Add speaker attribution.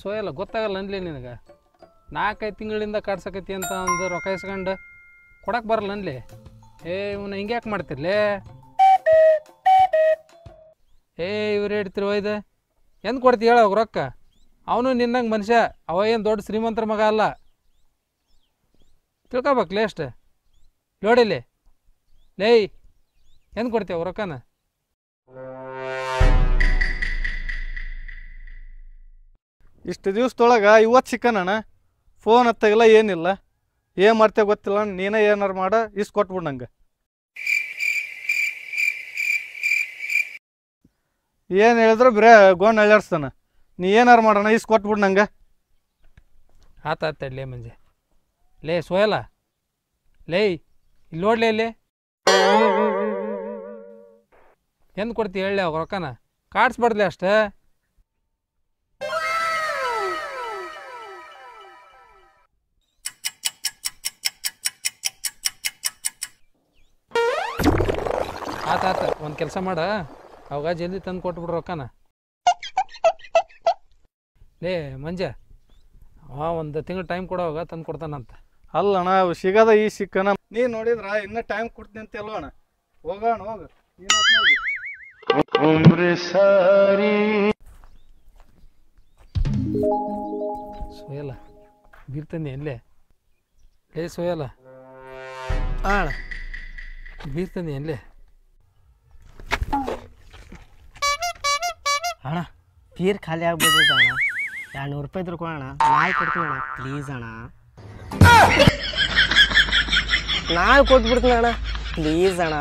Speaker 1: ಸೋಯಲ್ಲ ಗೊತ್ತಾಗಲ್ಲ ಅನ್ಲಿ ನಿನಗೆ 4-5 ತಿಂಗಳಿಂದ ಕಾಡ್ಸಕತ್ತಿ ಅಂತ ಒಂದು ರೊಕ್ಕ ಇಸ್ಕೊಂಡು ಕೊಡಕ್ಕೆ ಬರಲ್ಲ ಅನ್ಲಿ ಇವನು ಹಿಂಗೆ ಯಾಕೆ ಮಾಡ್ತಿರ್ಲೇ ಇವ್ರು ಹೇಳ್ತಿರು ಇದು ಎಂದು ಕೊಡ್ತಿ ಹೇಳ ಅವಾಗ ರೊಕ್ಕ ಅವನು ನಿನ್ನಂಗೆ ಮನುಷ್ಯ ಅವ ಏನು ದೊಡ್ಡ ಶ್ರೀಮಂತರ ಮಗ ಅಲ್ಲ ತಿಳ್ಕೊಬೇಕಲೇ ಅಷ್ಟು ನೋಡಿಲಿ ಲೇಯ್ ಎಂದು ಕೊಡ್ತೀವಿ ರೊಕ್ಕನ
Speaker 2: ಇಷ್ಟು ದಿವ್ಸದೊಳಗೆ ಇವತ್ತು ಸಿಕ್ಕನಣ್ಣ ಫೋನ್ ಹತ್ತಾಗಿಲ್ಲ ಏನಿಲ್ಲ ಏನು ಮಾಡ್ತೇವೆ ಗೊತ್ತಿಲ್ಲ ನೀನೇ ಏನಾರು ಮಾಡ ಕೊಟ್ಬಿಡು ನಂಗೆ ಏನು ಹೇಳಿದ್ರು ಬರೇ ಗೋಣ್ ಅಳ್ಳಾಡ್ಸ್ತಾನ ನೀ ಏನಾರು ಮಾಡೋಣ ಕೊಟ್ಬಿಡು ನಂಗೆ
Speaker 1: ಆತ ಲೇ ಮಂಜೆ ಲೇ ಸೋಯಲ್ಲ ಲೇಯ್ ಇಲ್ಲಿ ನೋಡ್ಲೇ ಇಲ್ಲಿ ಎಂದು ಕೊಡ್ತಿ ಹೇಳಿ ಅವಾಗ ರೊಕ್ಕನ ಕಾಡ್ಸ್ಬಾರ್ದ್ಲಿ ಅಷ್ಟೇ ಆತ ಒಂದು ಕೆಲಸ ಮಾಡ ಅವಾಗ ಜಲ್ದಿ ತಂದು ಕೊಟ್ಬಿಡ್ರು ರೊಕ್ಕನ ಲೇ ಮಂಜ ಒಂದು ತಿಂಗಳು ಟೈಮ್ ಕೊಡೋವಾಗ ತಂದು ಕೊಡ್ತಾನಂತ
Speaker 2: ಅಲ್ಲಣ್ಣ ಅವು ಸಿಗದ ಈ ಸಿಕ್ಕನ ನೀ ನೋಡಿದ್ರ ಇನ್ನೂ ಟೈಮ್ ಕೊಡ್ತೀನಿ ಅಂತ ಅಲ್ವಣ್ಣ ಹೋಗೋಣ ಹೋಗ
Speaker 1: ಸೋಯಲ್ಲ ಬೀರ್ತಂದಿ ಎಲ್ಲೇ ಲೇ ಸೋಯಲ್ಲ ಬೀರ್ತಂದಿ ಎಲ್ಲೇ
Speaker 3: ಅಣ್ಣ ತೀರ್ ಖಾಲಿ ಆಗ್ಬೋದೈತೆ ಅಣ್ಣ 200 ರೂಪಾಯಿ ಇದ್ರು ಕೊಡೋಣ ನಾಳೆ ಕೊಡ್ತೀನಿ ಅಣ್ಣ ಪ್ಲೀಸ್ ಅಣ್ಣ ನಾಳೆ ಕೊಟ್ಬಿಡ್ತೀನಿ ಅಣ್ಣ ಪ್ಲೀಸ್ ಅಣ್ಣ